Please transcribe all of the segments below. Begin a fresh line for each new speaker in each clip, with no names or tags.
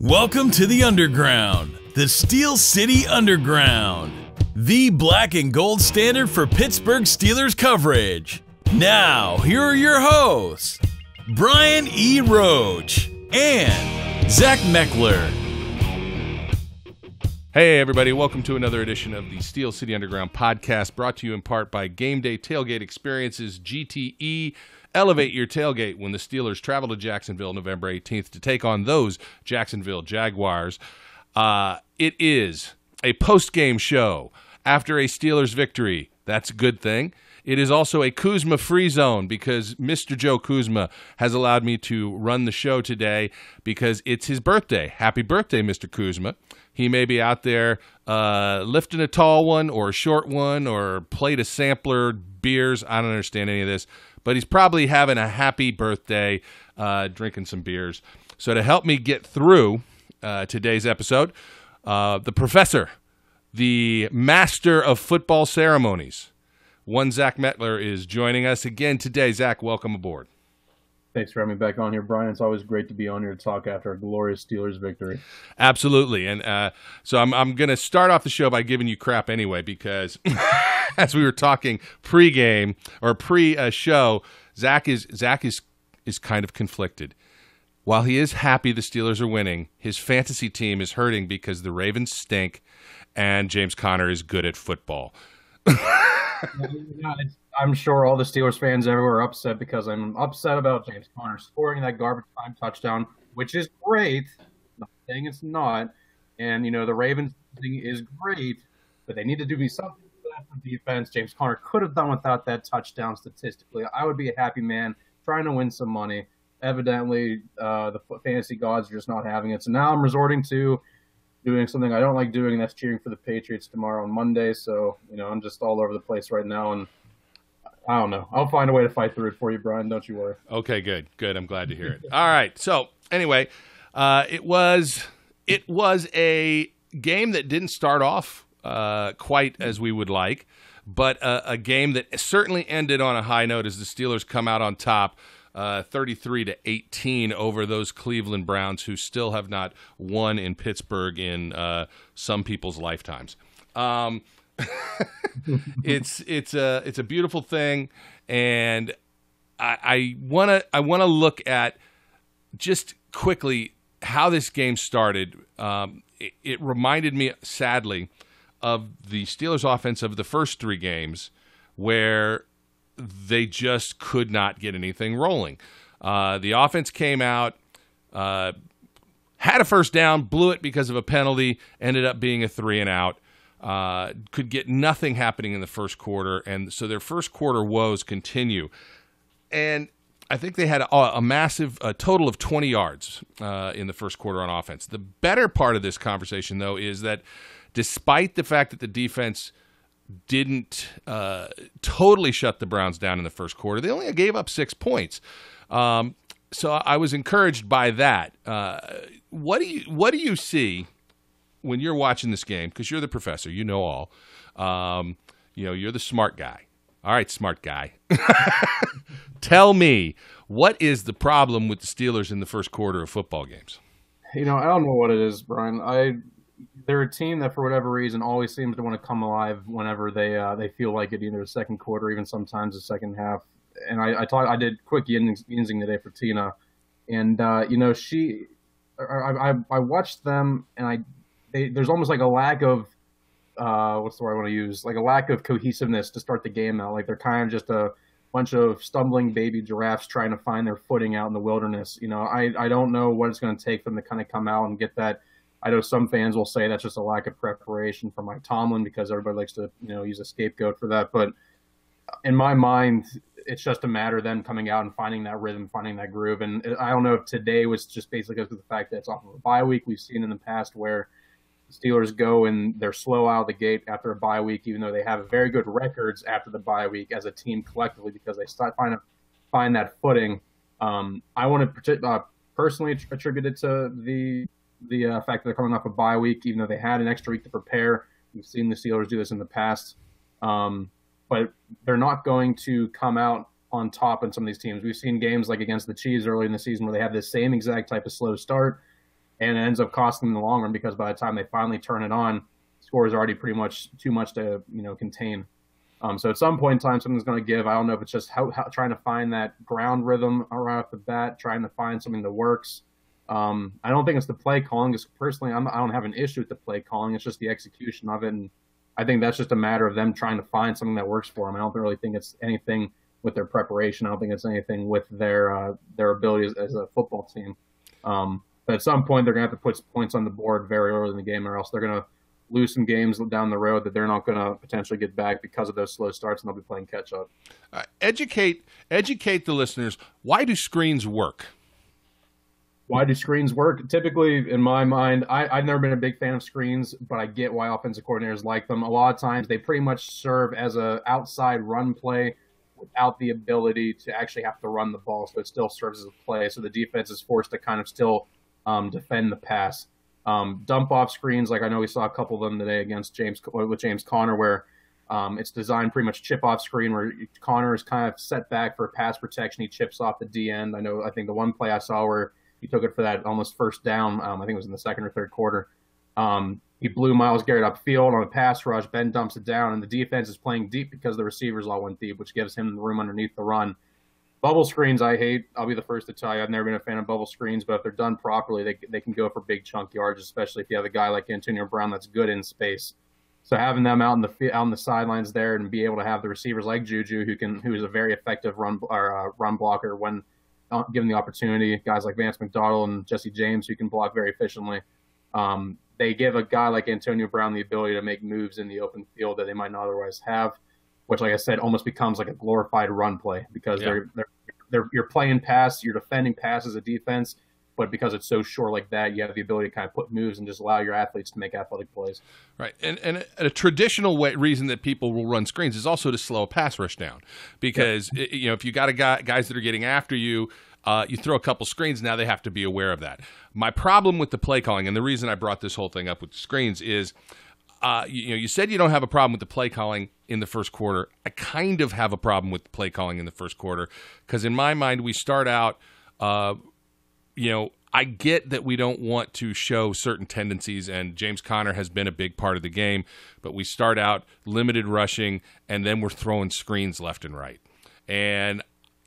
Welcome to the Underground, the Steel City Underground, the black and gold standard for Pittsburgh Steelers coverage. Now, here are your hosts, Brian E. Roach and Zach Metkler.
Hey everybody, welcome to another edition of the Steel City Underground podcast, brought to you in part by Gameday Tailgate Experiences GTE. Elevate your tailgate when the Steelers travel to Jacksonville November 18th to take on those Jacksonville Jaguars. It is a post-game show after a Steelers victory. That's a good thing. It is also a Kuzma free zone because Mr. Joe Kuzma has allowed me to run the show today because it's his birthday. Happy birthday, Mr. Kuzma. He may be out there lifting a tall one or a short one or played a sampler, beers. I don't understand any of this. But he's probably having a happy birthday, drinking some beers. So to help me get through today's episode, the professor, the master of football ceremonies, one Zach Metkler is joining us again today. Zach, welcome aboard.
Thanks for having me back on here, Brian. It's always great to be on here to talk after a glorious Steelers victory.
Absolutely. And so I'm going to start off the show by giving you crap anyway because as we were talking pre-game or pre-show, Zach is kind of conflicted. While he is happy the Steelers are winning, his fantasy team is hurting because the Ravens stink and James Conner is good at football.
I'm sure all the Steelers fans everywhere are upset because I'm upset about James Conner scoring that garbage time touchdown, which is great. Not saying it's not. And, the Ravens thing is great, but they need to do something for that for defense. James Conner could have done without that touchdown statistically. I would be a happy man trying to win some money. Evidently, the fantasy gods are just not having it. So now I'm resorting to doing something I don't like doing, and that's cheering for the Patriots tomorrow on Monday. So, I'm just all over the place right now, and I don't know. I'll find a way to fight through it for you, Brian. Don't you worry.
Okay, good. I'm glad to hear it. All right. So anyway, it was a game that didn't start off quite as we would like, but a game that certainly ended on a high note as the Steelers come out on top, 33-18 over those Cleveland Browns, who still have not won in Pittsburgh in some people's lifetimes. It's a beautiful thing, and I wanna look at just quickly how this game started. It reminded me, sadly, of the Steelers' offense of the first three games, where they just could not get anything rolling. The offense came out, had a first down, blew it because of a penalty, ended up being a 3-and-out. Could get nothing happening in the first quarter, and so their first quarter woes continue. And I think they had a massive total of 20 yards in the first quarter on offense. The better part of this conversation, though, is that despite the fact that the defense didn't totally shut the Browns down in the first quarter, they only gave up 6 points. So I was encouraged by that. What do you see when you're watching this game? Because you're the professor, you know all. You're the smart guy. All right, smart guy. Tell me, what is the problem with the Steelers in the first quarter of football games?
I don't know what it is, Brian. They're a team that, for whatever reason, always seems to want to come alive whenever they feel like it, either the second quarter, even sometimes the second half. And I did quick yinzing today for Tina, and I watched them, and there's almost like a lack of what's the word I want to use? Like a lack of cohesiveness to start the game out. Like they're kind of just a bunch of stumbling baby giraffes trying to find their footing out in the wilderness. I don't know what it's going to take for them to kind of come out and get that. I know some fans will say that's just a lack of preparation from Mike Tomlin because everybody likes to, use a scapegoat for that. But in my mind, it's just a matter of them coming out and finding that rhythm, finding that groove. And I don't know if today was just basically because of the fact that it's off of a bye week. We've seen in the past where the Steelers go and they're slow out of the gate after a bye week, even though they have very good records after the bye week as a team collectively because they start find that footing. I want to personally attribute it to the fact that they're coming off a bye week, even though they had an extra week to prepare. We've seen the Steelers do this in the past. But they're not going to come out on top in some of these teams. We've seen games like against the Chiefs early in the season where they have this same exact type of slow start, and it ends up costing them in the long run because by the time they finally turn it on, score is already pretty much too much to contain. So at some point in time, something's going to give. I don't know if it's just how trying to find that ground rhythm right off the bat, trying to find something that works. I don't think it's the play calling. Because personally, I don't have an issue with the play calling. It's just the execution of it, and I think that's just a matter of them trying to find something that works for them. I don't really think it's anything with their preparation. I don't think it's anything with their abilities as a football team. But at some point, they're going to have to put points on the board very early in the game, or else they're going to lose some games down the road that they're not going to potentially get back because of those slow starts, and they'll be playing catch up.
Educate the listeners. Why do screens work?
Why do screens work? Typically, in my mind, I've never been a big fan of screens, but I get why offensive coordinators like them. A lot of times, they pretty much serve as a outside run play without the ability to actually have to run the ball, so it still serves as a play. So the defense is forced to kind of still defend the pass. Dump off screens, like I know we saw a couple of them today against James Conner, where it's designed pretty much chip off screen, where Conner is kind of set back for pass protection. He chips off the D end. I think the one play I saw where he took it for that almost first down. I think it was in the second or third quarter. He blew Myles Garrett upfield on a pass rush. Ben dumps it down, and the defense is playing deep because the receivers all went deep, which gives him the room underneath the run. Bubble screens I hate. I'll be the first to tell you I've never been a fan of bubble screens, but if they're done properly, they can go for big chunk yards, especially if you have a guy like Antonio Brown that's good in space. So having them out on the sidelines there and be able to have the receivers like Juju, who is a very effective run blocker when given the opportunity, guys like Vance McDonald and Jesse James who can block very efficiently. They give a guy like Antonio Brown the ability to make moves in the open field that they might not otherwise have, which, like I said, almost becomes like a glorified run play because you're playing pass, you're defending pass as a defense, but because it's so short like that, you have the ability to kind of put moves and just allow your athletes to make athletic plays.
Right, and a traditional reason that people will run screens is also to slow a pass rush down, because if you got guys that are getting after you. You throw a couple screens, now they have to be aware of that. My problem with the play calling, and the reason I brought this whole thing up with screens is, you said you don't have a problem with the play calling in the first quarter. I kind of have a problem with the play calling in the first quarter because in my mind we start out, I get that we don't want to show certain tendencies, and James Conner has been a big part of the game, but we start out limited rushing, and then we're throwing screens left and right. And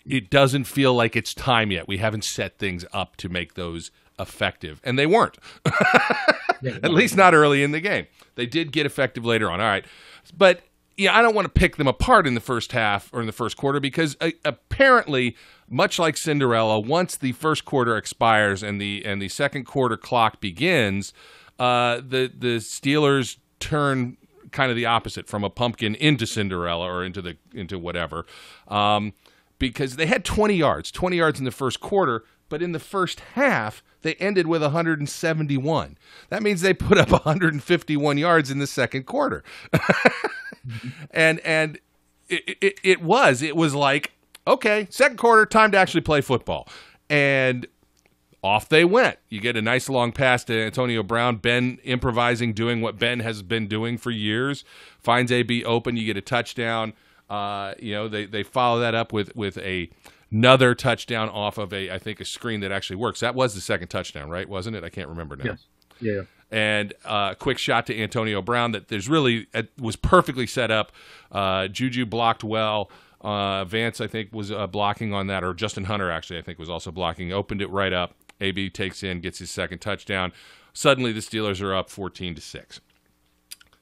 it doesn't feel like it's time yet. We haven't set things up to make those effective, and they weren't. At least not early in the game. They did get effective later on. All right. But I don't want to pick them apart in the first half or in the first quarter because apparently, much like Cinderella, once the first quarter expires and the second quarter clock begins, the Steelers turn kind of the opposite, from a pumpkin into Cinderella or into whatever. Because they had 20 yards in the first quarter, but in the first half, they ended with 171. That means they put up 151 yards in the second quarter. And it was like, okay, second quarter, time to actually play football. And off they went. You get a nice long pass to Antonio Brown, Ben improvising, doing what Ben has been doing for years, finds AB open, you get a touchdown. They follow that up with another touchdown off of I think a screen that actually works. That was the second touchdown, right? Wasn't it? I can't remember now.
Yes. Yeah.
And a quick shot to Antonio Brown that was perfectly set up. Juju blocked well. Vance, I think, was blocking on that, or Justin Hunter actually, I think, was also blocking. Opened it right up. AB takes in, gets his second touchdown. Suddenly, the Steelers are up 14-6.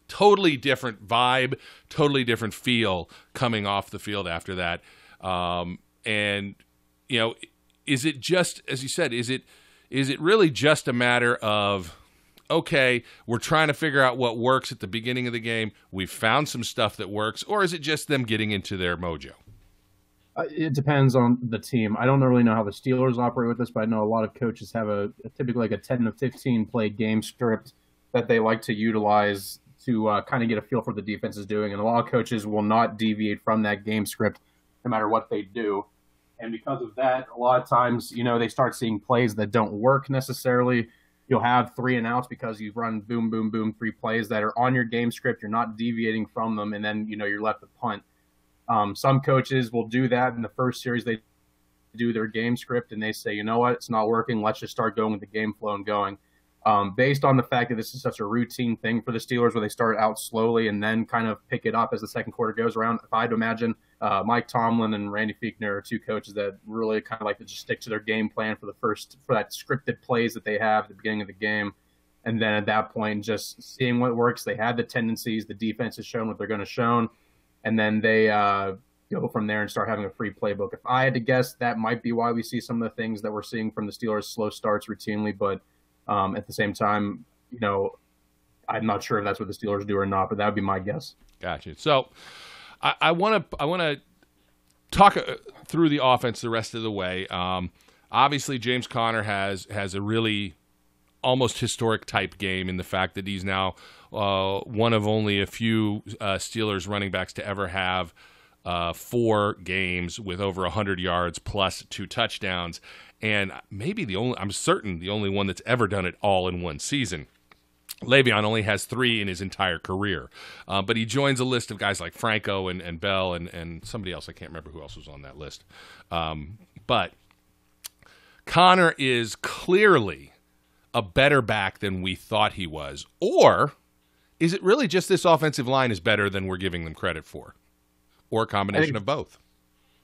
Totally different vibe, totally different feel coming off the field after that. Is it just, as you said, is it really just a matter of, okay, we're trying to figure out what works at the beginning of the game, we've found some stuff that works, or is it just them getting into their mojo?
It depends on the team. I don't really know how the Steelers operate with this, but I know a lot of coaches have typically like a 10 to 15 play game script that they like to utilize to kind of get a feel for what the defense is doing. And a lot of coaches will not deviate from that game script no matter what they do. And because of that, a lot of times, they start seeing plays that don't work necessarily. You'll have 3 and outs because you've run boom, boom, boom, 3 plays that are on your game script. You're not deviating from them. And then, you're left with punt. Some coaches will do that in the first series. They do their game script and they say, you know what, it's not working. Let's just start going with the game flow and going. Based on the fact that this is such a routine thing for the Steelers where they start out slowly and then kind of pick it up as the second quarter goes around, if I had to imagine, Mike Tomlin and Randy Fichtner are two coaches that really kind of like to just stick to their game plan for that scripted plays that they have at the beginning of the game. And then at that point, just seeing what works. They had the tendencies, the defense has shown what they're going to show, and then they go from there and start having a free playbook. If I had to guess, that might be why we see some of the things that we're seeing from the Steelers, slow starts routinely, but at the same time, I'm not sure if that's what the Steelers do or not, but that would be my guess.
Gotcha. So I want to talk through the offense the rest of the way. Obviously, James Conner has a really almost historic type game in the fact that he's now one of only a few Steelers running backs to ever have 4 games with over 100 yards plus 2 touchdowns. And maybe I'm certain the only one that's ever done it all in one season. Le'Veon only has 3 in his entire career. But he joins a list of guys like Franco and Bell and somebody else. I can't remember who else was on that list. But Conner is clearly a better back than we thought he was. Or is it really just this offensive line is better than we're giving them credit for? Or a combination of both?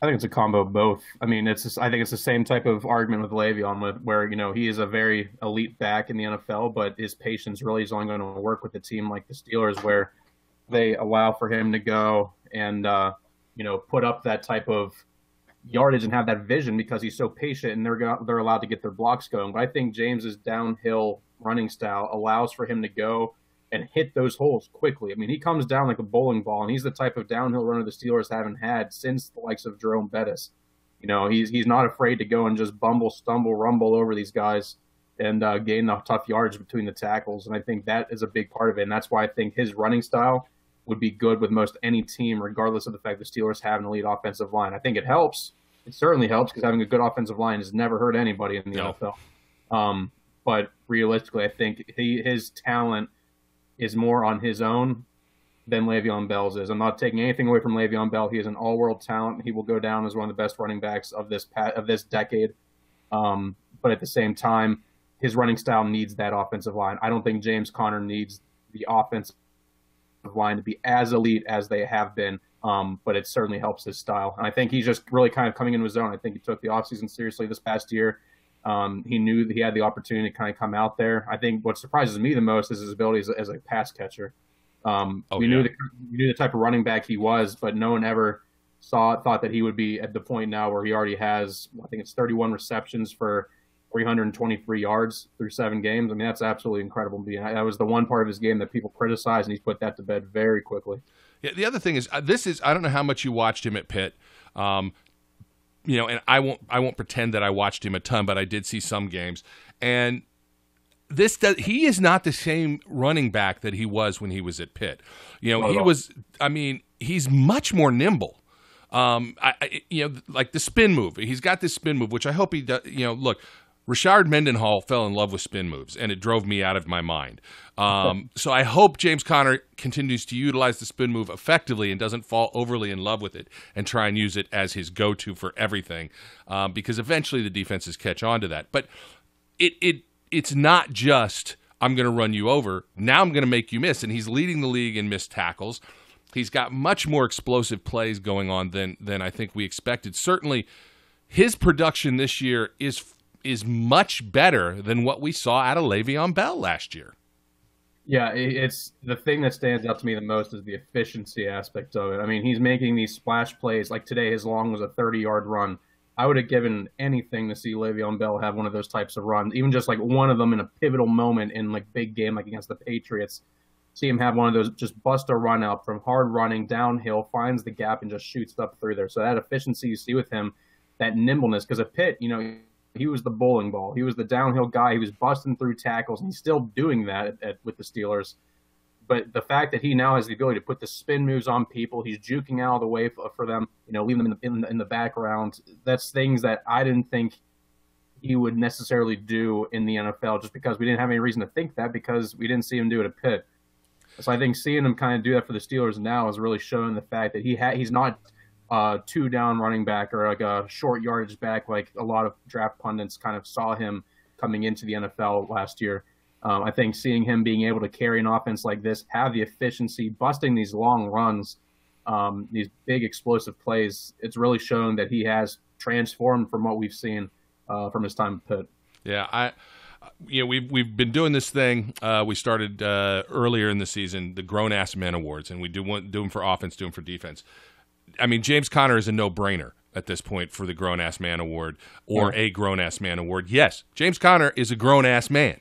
I think it's a combo of both. I mean, I think it's the same type of argument with Le'Veon, where he is a very elite back in the NFL, but his patience really is only going to work with a team like the Steelers, where they allow for him to go and put up that type of yardage and have that vision because he's so patient and they're allowed to get their blocks going. But I think James's downhill running style allows for him to go and hit those holes quickly. I mean, he comes down like a bowling ball, and he's the type of downhill runner the Steelers haven't had since the likes of Jerome Bettis. He's not afraid to go and just bumble, stumble, rumble over these guys and gain the tough yards between the tackles. And I think that is a big part of it. And that's why I think his running style would be good with most any team, regardless of the fact the Steelers have an elite offensive line. I think it helps. It certainly helps because having a good offensive line has never hurt anybody in the NFL. But realistically, I think his talent is more on his own than Le'Veon Bell's is. I'm not taking anything away from Le'Veon Bell. He is an all-world talent. He will go down as one of the best running backs of this decade. But at the same time, his running style needs that offensive line. I don't think James Conner needs the offensive line to be as elite as they have been, but it certainly helps his style. And I think he's just really kind of coming into his own. I think he took the offseason seriously this past year. He knew that he had the opportunity to kind of come out there. I think what surprises me the most is his ability as a pass catcher. We knew the type of running back he was, but no one ever thought that he would be at the point now where he already has, I think it's 31 receptions for 323 yards through 7 games. I mean, that's absolutely incredible. That was the one part of his game that people criticized, and he's put that to bed very quickly.
Yeah, the other thing is, I don't know how much you watched him at Pitt. And I won't pretend that I watched him a ton, but I did see some games. And he is not the same running back that he was when he was at Pitt. He's much more nimble. Like the spin move. He's got this spin move, which I hope he does. Look, Rashard Mendenhall fell in love with spin moves, and it drove me out of my mind. So I hope James Conner continues to utilize the spin move effectively and doesn't fall overly in love with it and try and use it as his go-to for everything, because eventually the defenses catch on to that. But it's not just, I'm going to run you over. Now I'm going to make you miss, and he's leading the league in missed tackles. He's got much more explosive plays going on than I think we expected. Certainly, his production this year is much better than what we saw out of Le'Veon Bell last year.
Yeah, it's the thing that stands out to me the most is the efficiency aspect of it. I mean, he's making these splash plays. Like today, his long was a 30-yard run. I would have given anything to see Le'Veon Bell have one of those types of runs, even just like one of them in a pivotal moment in like big game, like against the Patriots. See him have one of those, just bust a run out from hard running downhill, finds the gap and just shoots up through there. So that efficiency you see with him, that nimbleness, because at Pitt, he was the bowling ball. He was the downhill guy. He was busting through tackles, and he's still doing that with the Steelers. But the fact that he now has the ability to put the spin moves on people, he's juking out of the way for them, leaving them in the background. That's things that I didn't think he would necessarily do in the NFL, just because we didn't have any reason to think that, because we didn't see him do it at Pitt. So I think seeing him kind of do that for the Steelers now is really showing the fact that he's not two-down running back or like a short yardage back like a lot of draft pundits kind of saw him coming into the NFL last year. I think seeing him being able to carry an offense like this, have the efficiency, busting these long runs, these big explosive plays, it's really shown that he has transformed from what we've seen from his time at Pitt.
Yeah, we've been doing this thing. We started earlier in the season, the Grown Ass Men Awards, and we do them for offense, do them for defense. I mean, James Conner is a no-brainer at this point for the Grown Ass Man Award or a Grown Ass Man Award. Yes, James Conner is a grown ass man.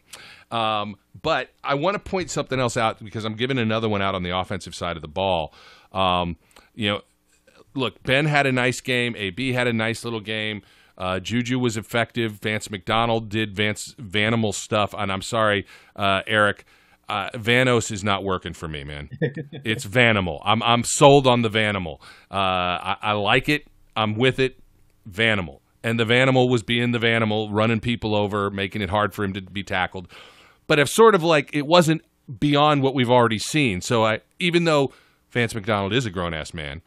But I want to point something else out because I'm giving another one out on the offensive side of the ball. Look, Ben had a nice game. AB had a nice little game. Juju was effective. Vance McDonald did Vanimal stuff. And I'm sorry, Eric, Vanos is not working for me, man. It's Vanimal. I'm sold on the Vanimal. I like it. I'm with it. Vanimal. And the Vanimal was being the Vanimal, running people over, making it hard for him to be tackled. But if sort of like it wasn't beyond what we've already seen. So even though Vance McDonald is a grown-ass man,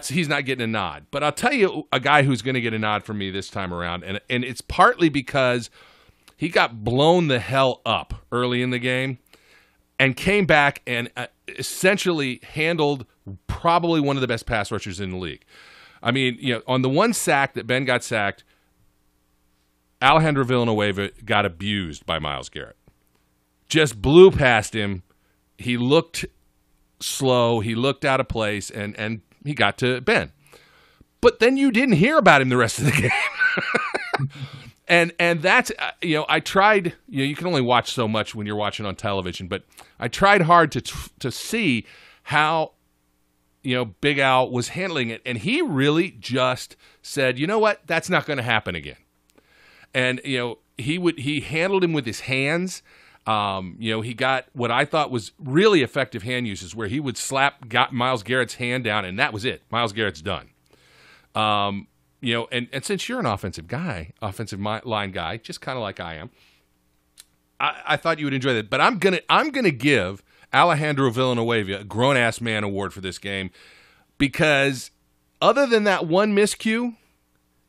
he's not getting a nod. But I'll tell you a guy who's going to get a nod from me this time around, and it's partly because he got blown the hell up early in the game and came back and essentially handled probably one of the best pass rushers in the league. I mean, on the one sack that Ben got sacked, Alejandro Villanueva got abused by Myles Garrett. Just blew past him. He looked slow. He looked out of place, and he got to Ben. But then you didn't hear about him the rest of the game. and that's, I tried, you can only watch so much when you're watching on television, but I tried hard to see how, Big Al was handling it. And he really just said, you know what, that's not going to happen again. And, he handled him with his hands. He got what I thought was really effective hand uses where he would got Myles Garrett's hand down, and that was it. Myles Garrett's done. And since you're an offensive line guy, just kind of like I am, I thought you would enjoy that. But I'm gonna give Alejandro Villanueva a grown ass man award for this game because other than that one miscue,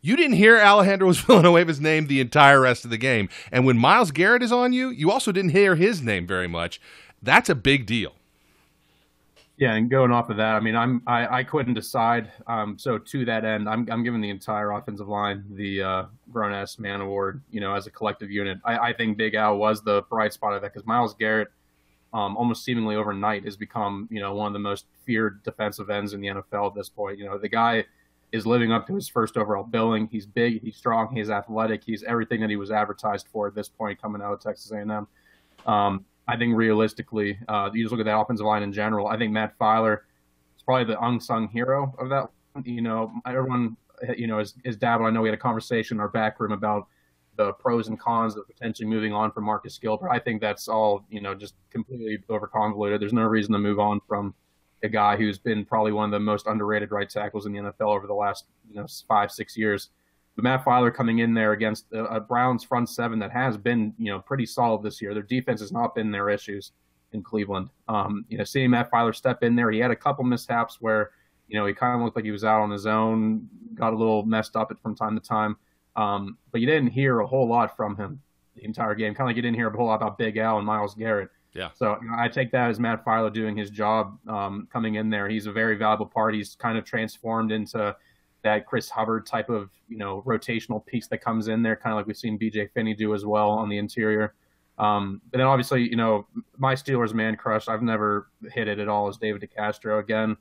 you didn't hear Alejandro Villanueva's name the entire rest of the game. And when Myles Garrett is on you, you also didn't hear his name very much. That's a big deal.
Yeah, and going off of that, I mean, I couldn't decide. So to that end, I'm giving the entire offensive line the grown ass man award. As a collective unit, I think Big Al was the bright spot of that because Myles Garrett, almost seemingly overnight, has become one of the most feared defensive ends in the NFL at this point. The guy is living up to his first overall billing. He's big, he's strong, he's athletic, he's everything that he was advertised for at this point coming out of Texas A&M. I think realistically, you just look at that offensive line in general. I think Matt Filer is probably the unsung hero of that. Everyone, is dabbled. I know we had a conversation in our back room about the pros and cons of potentially moving on from Marcus Gilbert. I think that's all, just completely overconvoluted. There's no reason to move on from a guy who's been probably one of the most underrated right tackles in the NFL over the last 5-6 years. But Matt Filer coming in there against a Browns front seven that has been pretty solid this year. Their defense has not been their issues in Cleveland. Seeing Matt Filer step in there, he had a couple mishaps where he kind of looked like he was out on his own, got a little messed up from time to time. But you didn't hear a whole lot from him the entire game. Kind of like you didn't hear a whole lot about Big Al and Myles Garrett.
Yeah.
So I take that as Matt Filer doing his job, coming in there. He's a very valuable part. He's kind of transformed into that Chris Hubbard type of, rotational piece that comes in there, kind of like we've seen BJ Finney do as well on the interior. But then obviously, my Steelers man crush, I've never hit it at all, is David DeCastro again.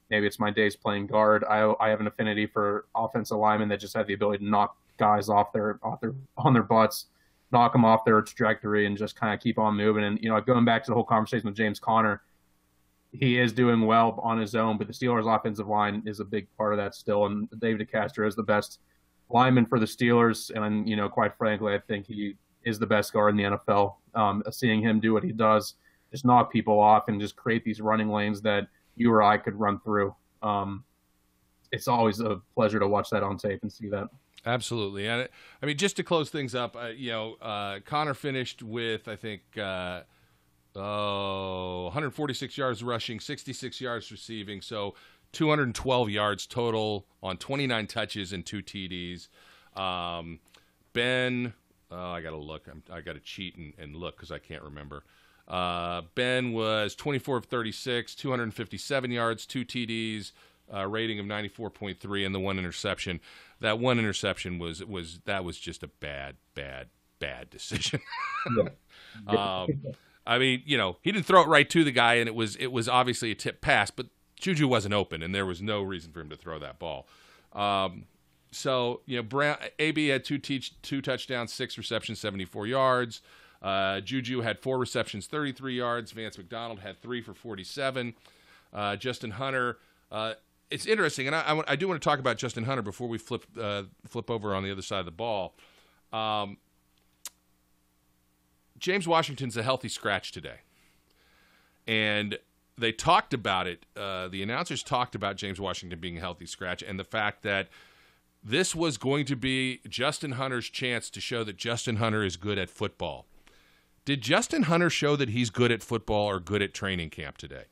Maybe it's my days playing guard. I have an affinity for offensive linemen that just have the ability to knock guys on their butts, knock them off their trajectory, and just kind of keep on moving. And going back to the whole conversation with James Conner, he is doing well on his own, but the Steelers' offensive line is a big part of that still. And David DeCastro is the best lineman for the Steelers, and quite frankly, I think he is the best guard in the NFL. Seeing him do what he does, just knock people off and just create these running lanes that you or I could run through. It's always a pleasure to watch that on tape and see that.
Absolutely. And I mean, just to close things up, Connor finished with, I think, 146 yards rushing, 66 yards receiving, so 212 yards total on 29 touches and 2 TDs. Ben Oh, I got to look. I got to cheat and look because I can't remember. Ben was 24 of 36, 257 yards, 2 TDs, rating of 94.3, and the 1 interception. That 1 interception was just a bad decision. I mean, he didn't throw it right to the guy, and it was obviously a tip pass, but Juju wasn't open, and there was no reason for him to throw that ball. So, Brown, AB had two touchdowns, 6 receptions, 74 yards. Juju had 4 receptions, 33 yards. Vance McDonald had 3 for 47. Justin Hunter, it's interesting, and I do want to talk about Justin Hunter before we flip over on the other side of the ball. James Washington's a healthy scratch today, and they talked about it. The announcers talked about James Washington being a healthy scratch and the fact that this was going to be Justin Hunter's chance to show that Justin Hunter is good at football. Did Justin Hunter show that he's good at football or good at training camp today?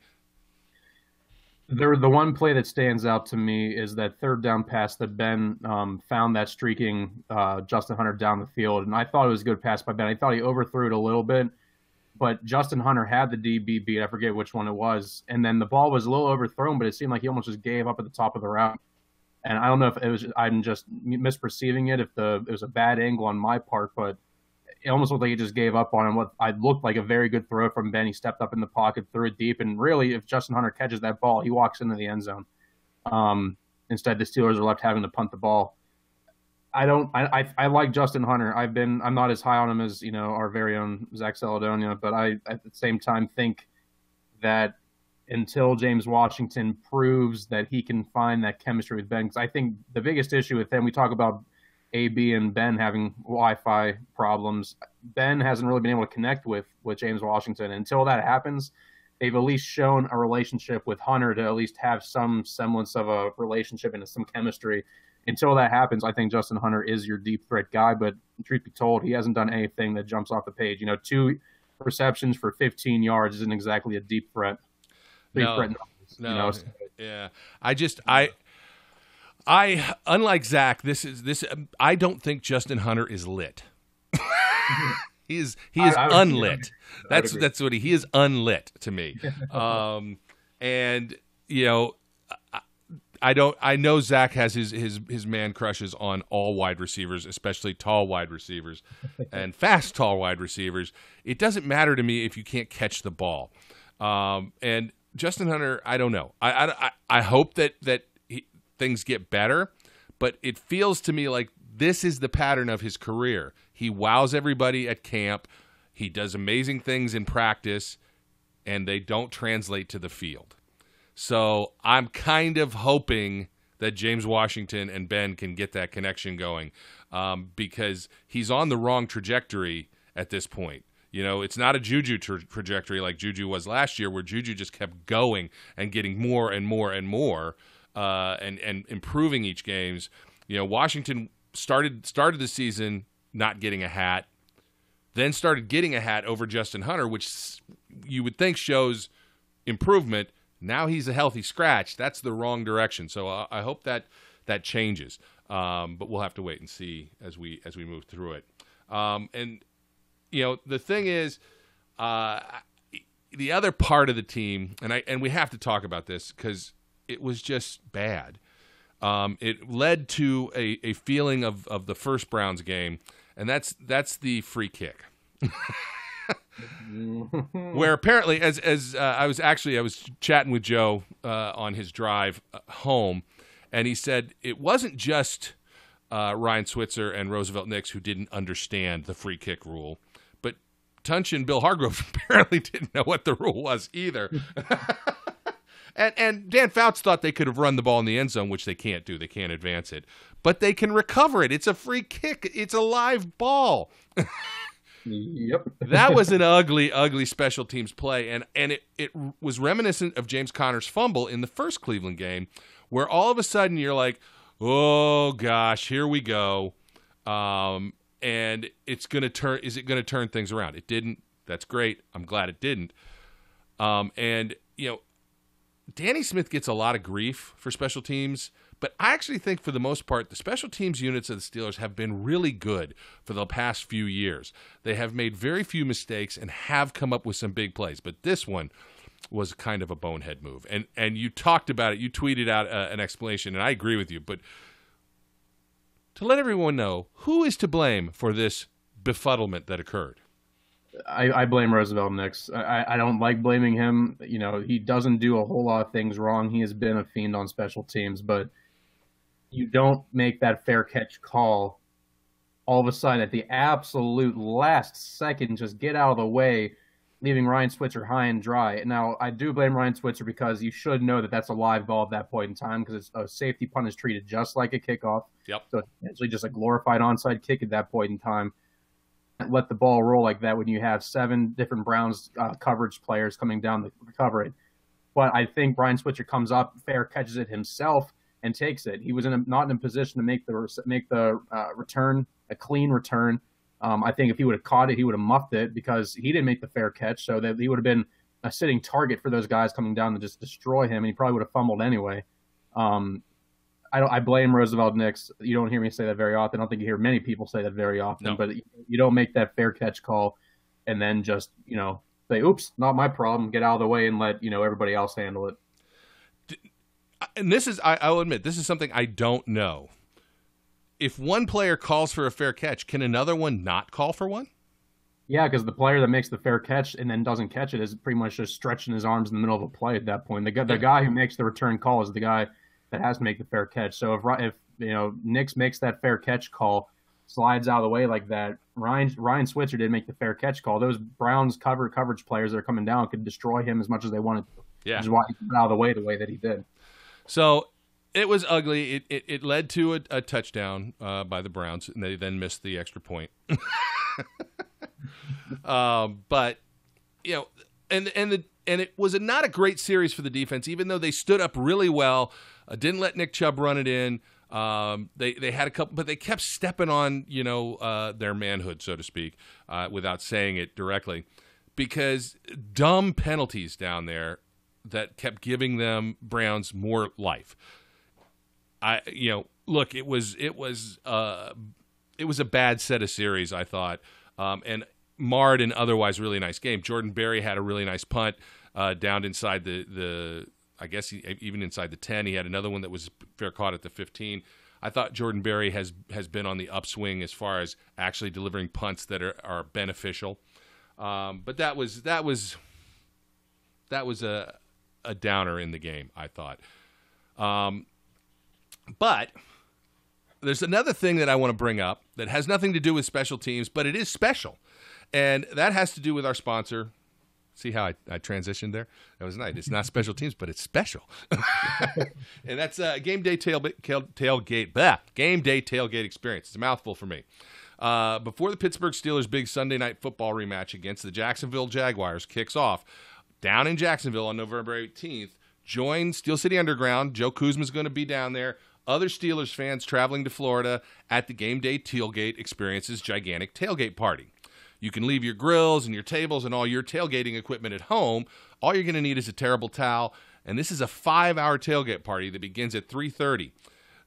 The one play that stands out to me is that third down pass that Ben found that streaking Justin Hunter down the field. And I thought it was a good pass by Ben. I thought he overthrew it a little bit, but Justin Hunter had the DB beat. I forget which one it was. And then the ball was a little overthrown, but it seemed like he almost just gave up at the top of the route. And I don't know if it was I'm just misperceiving it, if it was a bad angle on my part, but it almost looked like he just gave up on him. What I looked like a very good throw from Ben. He stepped up in the pocket, threw it deep, and really, if Justin Hunter catches that ball, he walks into the end zone. Instead, the Steelers are left having to punt the ball. I like Justin Hunter. I'm not as high on him as our very own Zach Saladonia, but I at the same time think that until James Washington proves that he can find that chemistry with Ben, because I think the biggest issue with him, we talk about AB and Ben having Wi-Fi problems. Ben hasn't really been able to connect with James Washington. Until that happens, they've at least shown a relationship with Hunter to at least have some semblance of a relationship and some chemistry. Until that happens, I think Justin Hunter is your deep threat guy, but truth be told, he hasn't done anything that jumps off the page. 2 receptions for 15 yards isn't exactly a deep threat.
No. Yeah. I unlike Zach, I don't think Justin Hunter is lit. he is unlit. That's what he is, unlit to me. And I know Zach has his man crushes on all wide receivers, especially tall wide receivers and fast tall wide receivers. It doesn't matter to me if you can't catch the ball. And Justin Hunter, I don't know. I hope that things get better, but it feels to me like this is the pattern of his career. He wows everybody at camp. He does amazing things in practice, and they don't translate to the field. So I'm kind of hoping that James Washington and Ben can get that connection going because he's on the wrong trajectory at this point. It's not a Juju trajectory like Juju was last year, where Juju just kept going and getting more and more and more and improving each games. Washington started the season not getting a hat, then started getting a hat over Justin Hunter, which you would think shows improvement. Now he's a healthy scratch. That's the wrong direction. So I hope that changes. But we'll have to wait and see as we move through it. And the thing is, the other part of the team, and we have to talk about this because it was just bad. It led to a feeling of the first Browns game, and that's the free kick. Where apparently, as I was chatting with Joe on his drive home, and he said it wasn't just Ryan Switzer and Roosevelt Nix who didn't understand the free kick rule, but Tunch and Bill Hargrove apparently didn't know what the rule was either. And Dan Fouts thought they could have run the ball in the end zone, which they can't do. They can't advance it. But they can recover it. It's a free kick. It's a live ball.
Yep.
That was an ugly, ugly special teams play. And it was reminiscent of James Conner's fumble in the first Cleveland game, where all of a sudden you're like, oh, gosh, here we go. And it's going to turn – is it going to turn things around? It didn't. That's great. I'm glad it didn't. And, Danny Smith gets a lot of grief for special teams, But I actually think for the most part, the special teams units of the Steelers have been really good for the past few years. They have made very few mistakes and have come up with some big plays. But this one was kind of a bonehead move. And you talked about it. You tweeted out an explanation, and I agree with you. But to let everyone know, who is to blame for this befuddlement that occurred?
I blame Roosevelt Nix. I don't like blaming him. You know, he doesn't do a whole lot of things wrong. He has been a fiend on special teams, but you don't make that fair catch call all of a sudden at the absolute last second, just get out of the way, leaving Ryan Switzer high and dry. Now, I do blame Ryan Switzer because you should know that that's a live ball at that point in time because it's a safety punt is treated just like a kickoff.
Yep.
So it's essentially just a glorified onside kick at that point in time. Let the ball roll like that when you have 7 different Browns coverage players coming down to recover it. But I think Brian Switzer comes up, fair catches it himself, and takes it. He was not in a position to make the return a clean return. I think if he would have caught it, he would have muffed it because he didn't make the fair catch, so that he would have been a sitting target for those guys coming down to just destroy him, and he probably would have fumbled anyway. I blame Roosevelt Nix. You don't hear me say that very often. I don't think you hear many people say that very often.
No.
But you don't make that fair catch call and then just, say, oops, not my problem, get out of the way and let, everybody else handle it.
And this is, I will admit, this is something I don't know. If one player calls for a fair catch, can another one not call for one?
Yeah, because the player that makes the fair catch and then doesn't catch it is pretty much just stretching his arms in the middle of a play at that point. The guy who makes the return call is the guy that has to make the fair catch. So if Nix makes that fair catch call, slides out of the way like that, Ryan Switzer didn't make the fair catch call. Those Browns coverage players that are coming down could destroy him as much as they wanted to.
Yeah.
Which is why he got out of the way that he did.
So it was ugly. It led to a touchdown by the Browns, and they then missed the extra point. But and it was not a great series for the defense, even though they stood up really well. Didn't let Nick Chubb run it in. They had a couple, but they kept stepping on their manhood, so to speak, without saying it directly, because dumb penalties down there that kept giving them Browns more life. Look, it was a bad set of series, I thought, and marred an otherwise really nice game. Jordan Berry had a really nice punt down inside the I guess even inside the 10. He had another one that was fair caught at the 15. I thought Jordan Berry has been on the upswing as far as actually delivering punts that are beneficial. But that was a downer in the game, I thought. But there's another thing that I want to bring up that has nothing to do with special teams, but it is special. And that has to do with our sponsor. See how I transitioned there? That was nice. It's not special teams, but it's special. And that's Gameday Tailgate. Gameday Tailgate Experience. It's a mouthful for me. Before the Pittsburgh Steelers' big Sunday night football rematch against the Jacksonville Jaguars kicks off down in Jacksonville on November 18th, join Steel City Underground. Joe Kuzma's going to be down there. Other Steelers fans traveling to Florida at the Gameday Tailgate Experience's gigantic tailgate party. You can leave your grills and your tables and all your tailgating equipment at home. All you're going to need is a terrible towel. And this is a 5-hour tailgate party that begins at 3:30.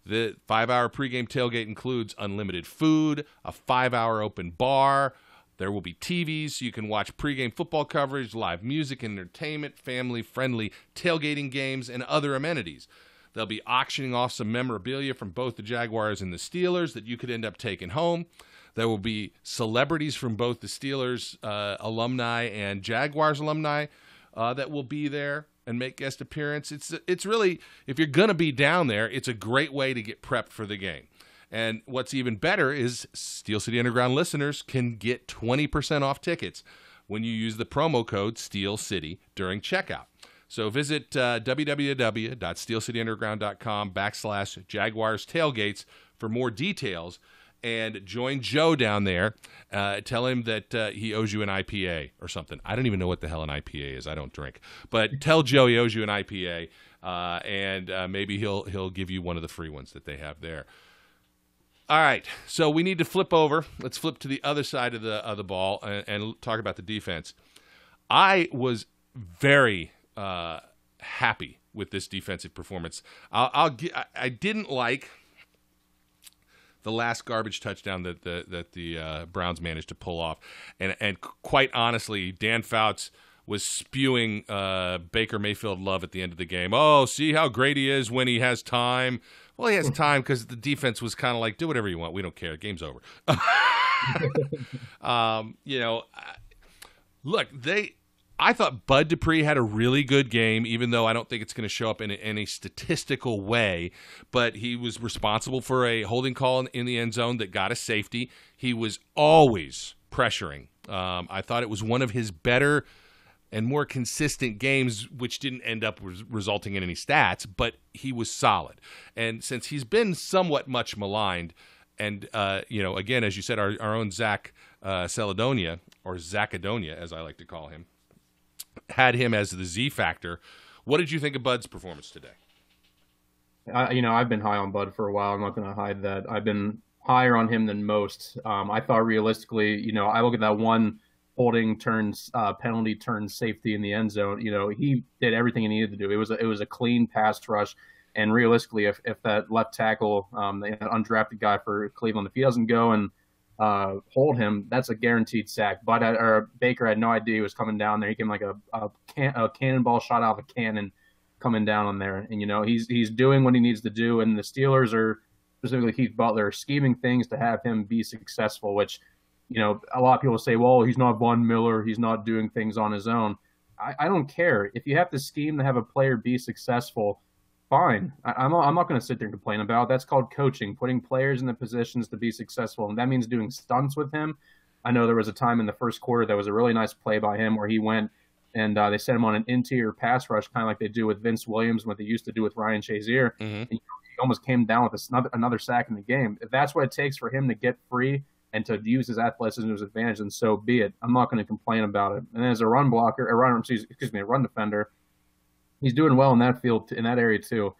The 5-hour pregame tailgate includes unlimited food, a 5-hour open bar. There will be TVs so you can watch pregame football coverage, live music, entertainment, family-friendly tailgating games, and other amenities. They'll be auctioning off some memorabilia from both the Jaguars and the Steelers that you could end up taking home. There will be celebrities from both the Steelers alumni and Jaguars alumni that will be there and make guest appearance. It's really, if you're going to be down there, it's a great way to get prepped for the game. And what's even better is Steel City Underground listeners can get 20% off tickets when you use the promo code SteelCity during checkout. So visit www.steelcityunderground.com/Jaguars Tailgates for more details. And join Joe down there. Tell him that he owes you an IPA or something. I don't even know what the hell an IPA is. I don't drink. But tell Joe he owes you an IPA, and maybe he'll give you one of the free ones that they have there. All right, so we need to flip over. Let's flip to the other side of the ball and talk about the defense. I was very happy with this defensive performance. I didn't like the last garbage touchdown that the Browns managed to pull off, and quite honestly, Dan Fouts was spewing Baker Mayfield love at the end of the game. Oh, see how great he is when he has time. Well, he has time because the defense was kind of like, do whatever you want. We don't care. Game's over. Look, I thought Bud Dupree had a really good game, even though I don't think it's going to show up in a statistical way. But he was responsible for a holding call in the end zone that got a safety. He was always pressuring. I thought it was one of his better and more consistent games, which didn't end up resulting in any stats, but he was solid. And since he's been somewhat much maligned, and, again, as you said, our own Zach Celadonia, or Zachadonia, as I like to call him, had him as the Z factor. What did you think of Bud's performance today?
I've been high on Bud for a while. I'm not going to hide that. I've been higher on him than most. I thought realistically, I look at that one holding turns penalty turn safety in the end zone. He did everything he needed to do. It was a clean pass rush. And realistically, if that left tackle, the undrafted guy for Cleveland, if he doesn't go and hold him, that's a guaranteed sack. Baker had no idea he was coming down there. He came like a cannonball shot out of a cannon coming down on there. And, he's doing what he needs to do. And the Steelers are, specifically Keith Butler, are scheming things to have him be successful, which, a lot of people say, well, he's not Von Miller. He's not doing things on his own. I don't care. If you have to scheme to have a player be successful, fine. I'm not going to sit there and complain about it. That's called coaching, putting players in the positions to be successful. And that means doing stunts with him. I know there was a time in the first quarter that was a really nice play by him where he went and they set him on an interior pass rush, kind of like they do with Vince Williams, what they used to do with Ryan Shazier. Mm-hmm. And he almost came down with another sack in the game. If that's what it takes for him to get free and to use his athleticism to his advantage, then so be it. I'm not going to complain about it. And as a run defender, he's doing well in that field, in that area too.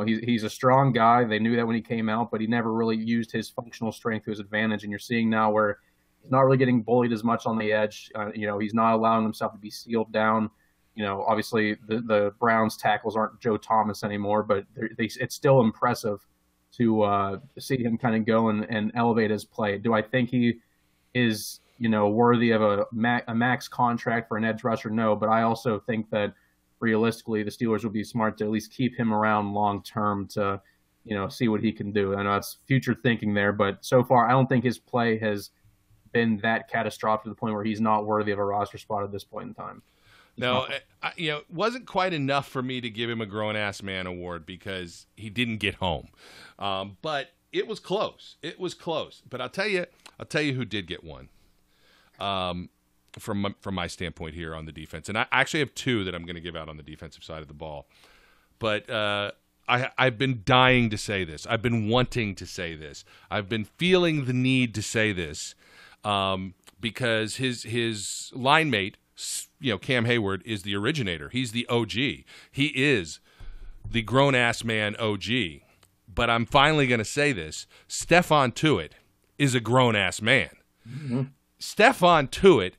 He's a strong guy. They knew that when he came out, but he never really used his functional strength to his advantage. And you're seeing now where he's not really getting bullied as much on the edge. He's not allowing himself to be sealed down. Obviously the Browns tackles aren't Joe Thomas anymore, but it's still impressive to see him kind of go and elevate his play. Do I think he is, worthy of a max contract for an edge rusher? No, but I also think that realistically the Steelers would be smart to at least keep him around long term to, see what he can do. I know that's future thinking there, but so far I don't think his play has been that catastrophic to the point where he's not worthy of a roster spot at this point in time.
No, it wasn't quite enough for me to give him a grown-ass man award because he didn't get home. But it was close. It was close. But I'll tell you who did get one from my standpoint here on the defense. And I actually have two that I'm going to give out on the defensive side of the ball. But I've been dying to say this. I've been wanting to say this. I've been feeling the need to say this because his line mate, Cam Hayward, is the originator. He's the OG. He is the grown-ass man OG. But I'm finally going to say this. Stephon Tuitt is a grown-ass man. Mm-hmm. Stephon Tuitt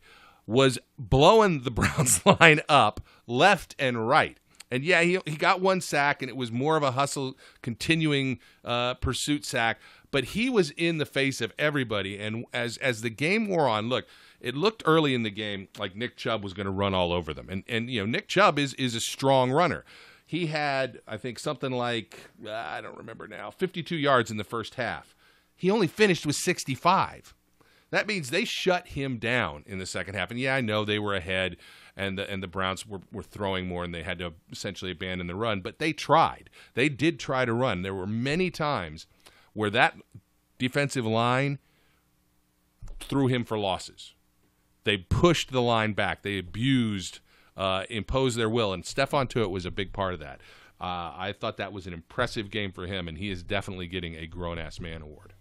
was blowing the Browns line up left and right. And, yeah, he got one sack, and it was more of a hustle, continuing pursuit sack. But he was in the face of everybody. And as the game wore on, look, it looked early in the game like Nick Chubb was going to run all over them. And Nick Chubb is a strong runner. He had, I think, something like, I don't remember now, 52 yards in the first half. He only finished with 65. That means they shut him down in the second half. And, yeah, I know they were ahead, and the Browns were throwing more, and they had to essentially abandon the run. But they tried. They did try to run. There were many times where that defensive line threw him for losses. They pushed the line back. They abused, imposed their will, and Stephon Tuitt was a big part of that. I thought that was an impressive game for him, and he is definitely getting a grown-ass man award.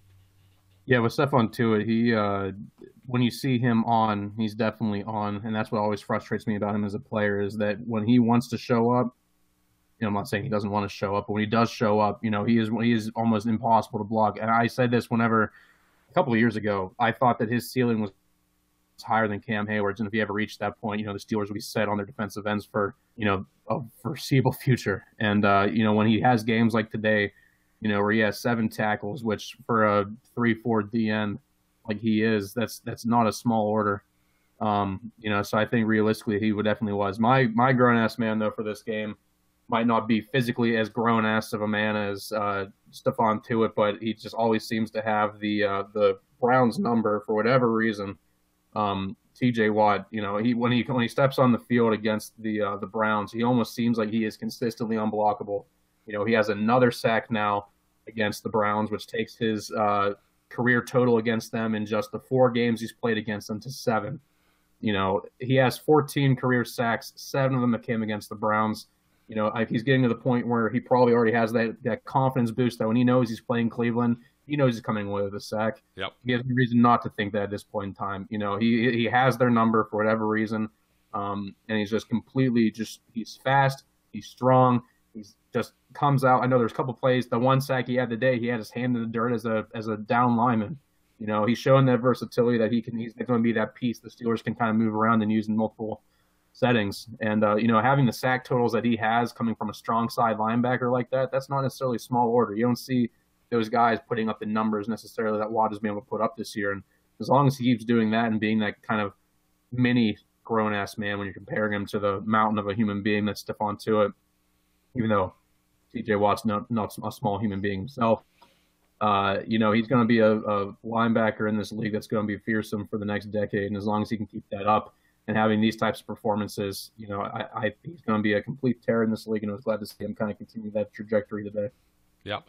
Yeah, with Stephon Tuitt, he when you see him on, he's definitely on, and that's what always frustrates me about him as a player is that when he wants to show up, I'm not saying he doesn't want to show up, but when he does show up, he is almost impossible to block. And I said this a couple of years ago, I thought that his ceiling was higher than Cam Hayward's. And if he ever reached that point, the Steelers would be set on their defensive ends for, a foreseeable future. And, when he has games like today, where he has 7 tackles, which for a 3-4 D end like he is, that's not a small order. So I think realistically he definitely was. My grown-ass man, though, for this game might not be physically as grown-ass of a man as Stephon Tuitt, but he just always seems to have the Browns number for whatever reason. TJ Watt, when he steps on the field against the Browns, he almost seems like he is consistently unblockable. He has another sack now against the Browns, which takes his career total against them in just the 4 games he's played against them to 7. He has 14 career sacks, 7 of them that came against the Browns. He's getting to the point where he probably already has that confidence boost that when he knows he's playing Cleveland, he knows he's coming away with a sack.
Yep.
He has no reason not to think that at this point in time. He has their number for whatever reason, and he's just completely he's fast, he's strong, he's just comes out. I know there's a couple plays. The one sack he had today, he had his hand in the dirt as a down lineman. He's showing that versatility that he's going to be that piece the Steelers can kind of move around and use in multiple settings. And, having the sack totals that he has coming from a strong side linebacker like that's not necessarily a small order. You don't see those guys putting up the numbers necessarily that Watt has been able to put up this year. And as long as he keeps doing that and being that kind of mini grown-ass man when you're comparing him to the mountain of a human being that's Stephon Tuitt, even though TJ Watt's not a small human being himself, he's going to be a linebacker in this league that's going to be fearsome for the next decade. And as long as he can keep that up and having these types of performances, I think he's going to be a complete terror in this league. And I was glad to see him kind of continue that trajectory today.
Yep.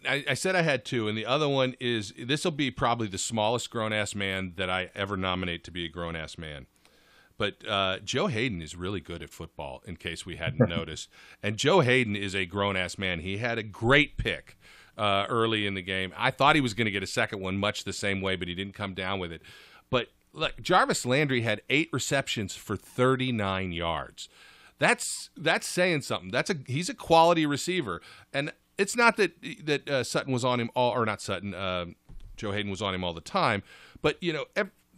I said I had 2, and the other one is this will be probably the smallest grown-ass man that I ever nominate to be a grown-ass man. But Joe Hayden is really good at football, in case we hadn't noticed. And Joe Hayden is a grown-ass man. He had a great pick early in the game. I thought he was going to get a second one much the same way, but he didn't come down with it. But look, Jarvis Landry had 8 receptions for 39 yards. That's saying something. He's a quality receiver. And it's not that Sutton was on him Joe Hayden was on him all the time, but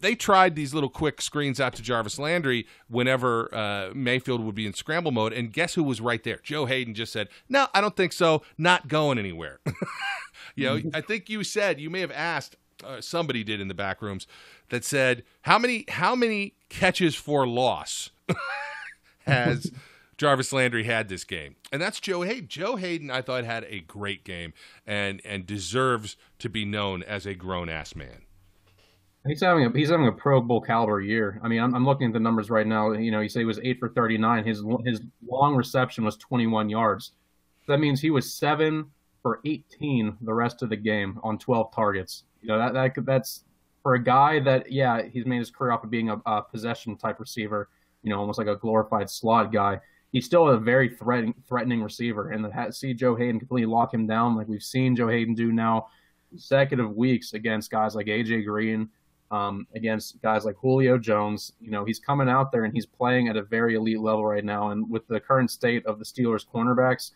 they tried these little quick screens out to Jarvis Landry whenever Mayfield would be in scramble mode, and guess who was right there? Joe Hayden just said, "No, I don't think so. Not going anywhere." I think you may have asked, somebody did in the back rooms, that said, how many catches for loss has Jarvis Landry had this game? And that's Joe Hayden. Joe Hayden, I thought, had a great game and deserves to be known as a grown-ass man.
He's having a Pro Bowl caliber year. I mean, I'm looking at the numbers right now. You say he was 8 for 39. His long reception was 21 yards. That means he was 7 for 18 the rest of the game on 12 targets. That's for a guy that, he's made his career off of being a possession type receiver. Almost like a glorified slot guy. He's still a very threatening receiver, and to see Joe Hayden completely lock him down like we've seen Joe Hayden do now consecutive weeks against guys like A.J. Green, against guys like Julio Jones. He's coming out there and he's playing at a very elite level right now. And with the current state of the Steelers cornerbacks,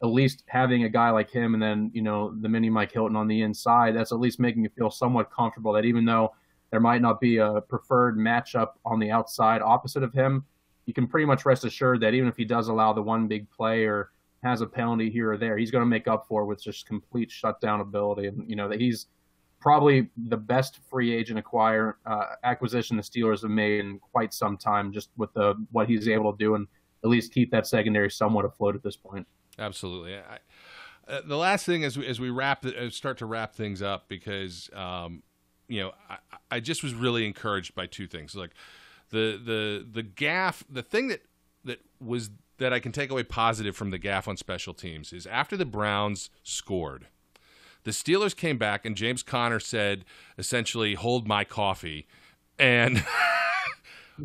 at least having a guy like him and then, the mini Mike Hilton on the inside, that's at least making you feel somewhat comfortable that even though there might not be a preferred matchup on the outside opposite of him, you can pretty much rest assured that even if he does allow the one big play or has a penalty here or there, he's going to make up for it with just complete shutdown ability. And, that he's probably the best free agent acquisition the Steelers have made in quite some time, just with what he's able to do and at least keep that secondary somewhat afloat at this point.
Absolutely. The last thing as we start to wrap things up, because I just was really encouraged by 2 things. Like the gaffe, the thing that I can take away positive from the gaffe on special teams is after the Browns scored, the Steelers came back and James Conner said, essentially, "Hold my coffee," and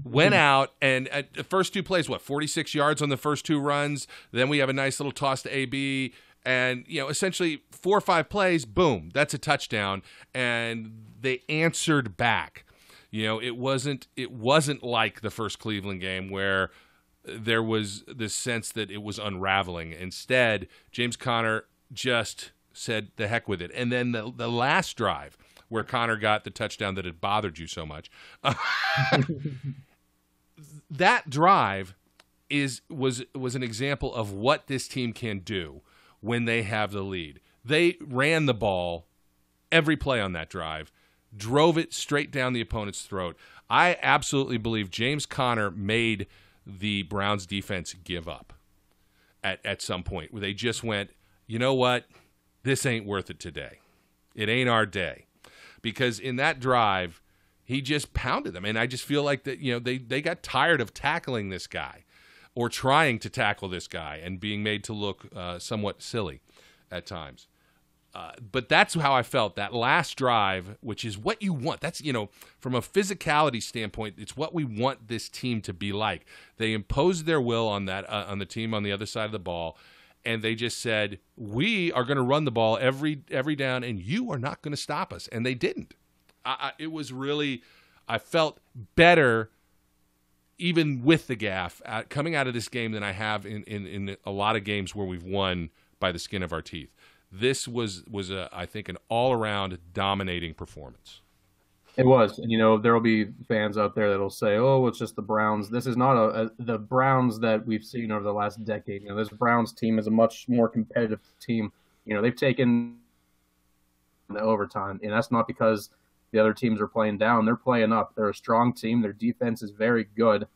went out and at the first 2 plays, 46 yards on the first 2 runs. Then we have a nice little toss to AB. And, essentially 4 or 5 plays, boom, that's a touchdown. And they answered back. It wasn't like the first Cleveland game where there was this sense that it was unraveling. Instead, James Conner just said the heck with it. And then the last drive, where Connor got the touchdown that had bothered you so much. That drive was an example of what this team can do when they have the lead. They ran the ball every play on that drive, drove it straight down the opponent's throat. I absolutely believe James Conner made the Browns defense give up at some point, where they just went, you know what, this ain't worth it today. It ain't our day. Because in that drive, he just pounded them. And I just feel like that, they got tired of tackling this guy or trying to tackle this guy and being made to look somewhat silly at times. But that's how I felt that last drive, which is what you want. That's, from a physicality standpoint, it's what we want this team to be like. They imposed their will on that on the team on the other side of the ball, and they just said, we are going to run the ball every down, and you are not going to stop us. And they didn't. It was really, I felt better even with the gaffe coming out of this game than I have in a lot of games where we've won by the skin of our teeth. This was I think, an all-around dominating performance.
It was. And, there will be fans out there that will say, oh, it's just the Browns. This is not the Browns that we've seen over the last decade. This Browns team is a much more competitive team. They've taken the overtime, and that's not because the other teams are playing down. They're playing up. They're a strong team. Their defense is very good.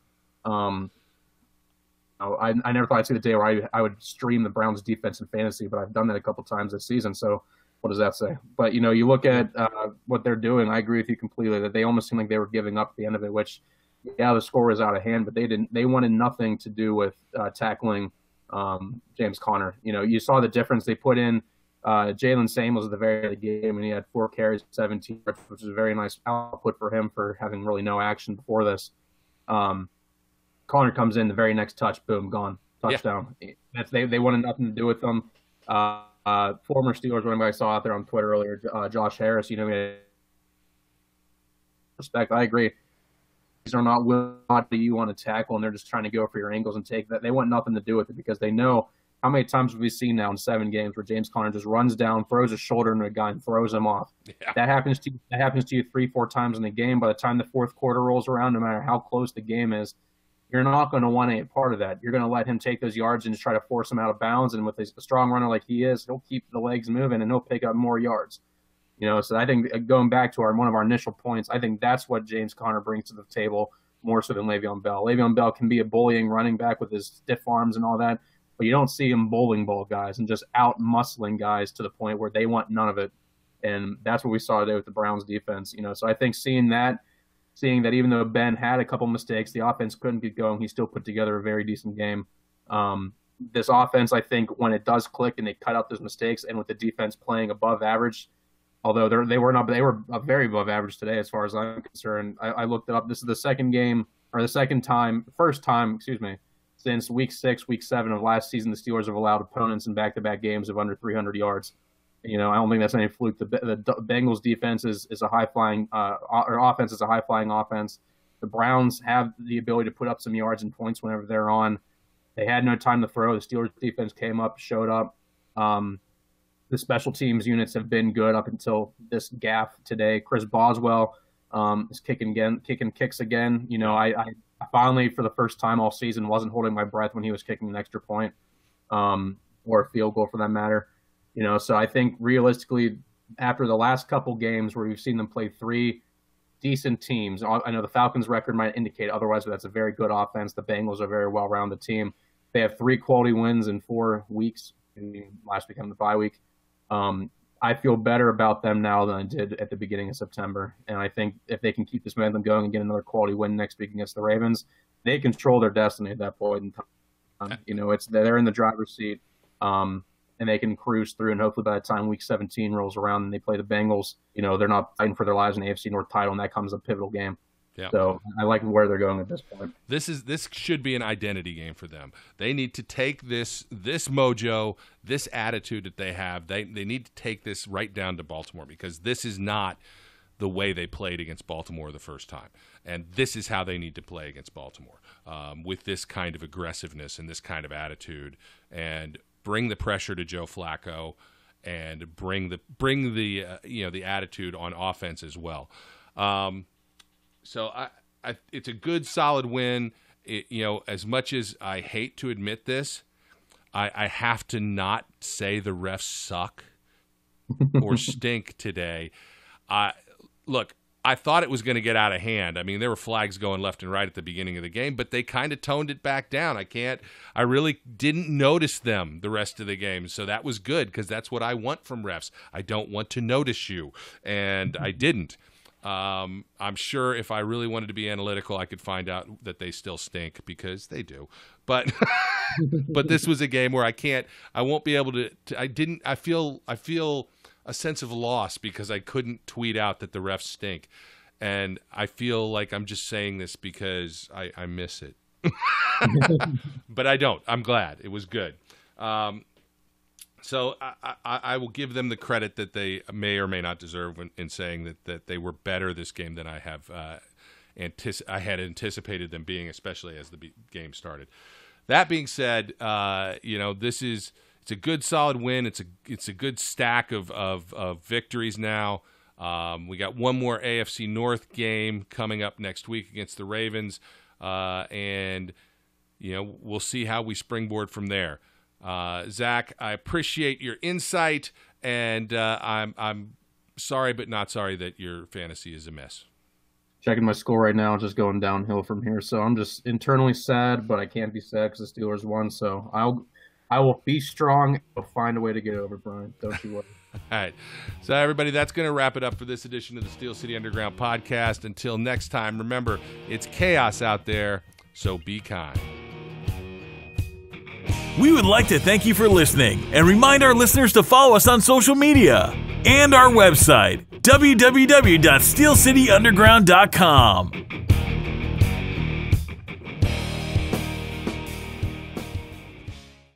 I never thought I'd see the day where I would stream the Browns defense in fantasy, but I've done that a couple times this season. So what does that say? But, you look at what they're doing. I agree with you completely that they almost seemed like they were giving up at the end of it, which, yeah, the score was out of hand, but they wanted nothing to do with tackling James Conner. You saw the difference. They put in Jalen Samuels at the very end of the game, and he had 4 carries, 17, which is a very nice output for him for having really no action before this. Connor comes in, the very next touch, boom, gone, touchdown. Yeah. They wanted nothing to do with them. Former Steelers running back I saw out there on Twitter earlier, Josh Harris. Respect. I agree. These are not what you want to tackle, and they're just trying to go for your angles and take that. They want nothing to do with it because they know how many times have we seen now in 7 games where James Conner just runs down, throws his shoulder into a guy, and throws him off. Yeah. That happens to you 3-4 times in the game. By the time the fourth quarter rolls around, no matter how close the game is, you're not going to want any part of that. You're going to let him take those yards and just try to force him out of bounds. And with a strong runner like he is, he'll keep the legs moving and he'll pick up more yards. So I think going back to one of our initial points, I think that's what James Conner brings to the table more so than Le'Veon Bell. Le'Veon Bell can be a bullying running back with his stiff arms and all that, but you don't see him bowling ball guys and just out muscling guys to the point where they want none of it. And that's what we saw today with the Browns defense. So I think seeing that even though Ben had a couple mistakes, the offense couldn't get going, he still put together a very decent game. This offense, I think, when it does click and they cut out those mistakes, and with the defense playing above average, although they were very above average today as far as I'm concerned. I looked it up. This is the first time, since week 6, week 7 of last season, the Steelers have allowed opponents in back-to-back games of under 300 yards. I don't think that's any fluke. The Bengals defense is a high-flying or offense is a high-flying offense. The Browns have the ability to put up some yards and points whenever they're on. They had no time to throw. The Steelers defense came up, showed up. The special teams units have been good up until this gaffe today. Chris Boswell is kicking kicks again. I finally, for the first time all season, wasn't holding my breath when he was kicking an extra point or a field goal for that matter. So I think realistically, after the last couple games where we've seen them play 3 decent teams, I know the Falcons' record might indicate otherwise, but that's a very good offense. The Bengals are a very well-rounded team. They have 3 quality wins in 4 weeks. Last week on the bye week. I feel better about them now than I did at the beginning of September. And I think if they can keep this momentum going and get another quality win next week against the Ravens, they control their destiny at that point in time. They're in the driver's seat. And they can cruise through, and hopefully by the time Week 17 rolls around and they play the Bengals, they're not fighting for their lives in the AFC North title, and that comes a pivotal game. Yeah. So I like where they're going at this point.
This should be an identity game for them. They need to take this mojo, this attitude that they have. They need to take this right down to Baltimore, because this is not the way they played against Baltimore the first time. And this is how they need to play against Baltimore, with this kind of aggressiveness and this kind of attitude, and bring the pressure to Joe Flacco and bring the the attitude on offense as well. So it's a good, solid win. As much as I hate to admit this, I have to not say the refs suck or stink today. Look, I thought it was going to get out of hand. I mean, there were flags going left and right at the beginning of the game, but they kind of toned it back down. I really didn't notice them the rest of the game, so that was good because that's what I want from refs. I don't want to notice you, and I didn't. I'm sure if I really wanted to be analytical, I could find out that they still stink because they do. But but this was a game where I won't be able to. I feel a sense of loss because I couldn't tweet out that the refs stink, and I feel like I'm just saying this because I miss it. But I don't. I'm glad. It was good. So I will give them the credit that they may or may not deserve in saying that they were better this game than I have I had anticipated them being, especially as the game started. That being said, it's a good, solid win. It's a good stack of victories now. We got one more AFC North game coming up next week against the Ravens, and we'll see how we springboard from there. Zach, I appreciate your insight, and I'm sorry but not sorry that your fantasy is a mess.
Checking my score right now, just going downhill from here. So I'm just internally sad, but I can't be sad because the Steelers won. So I will be strong. I'll find a way to get over, Brian. Don't you worry.
All right. So, everybody, that's going to wrap it up for this edition of the Steel City Underground podcast. Until next time, remember, it's chaos out there, so be kind.
We would like to thank you for listening and remind our listeners to follow us on social media and our website, www.steelcityunderground.com.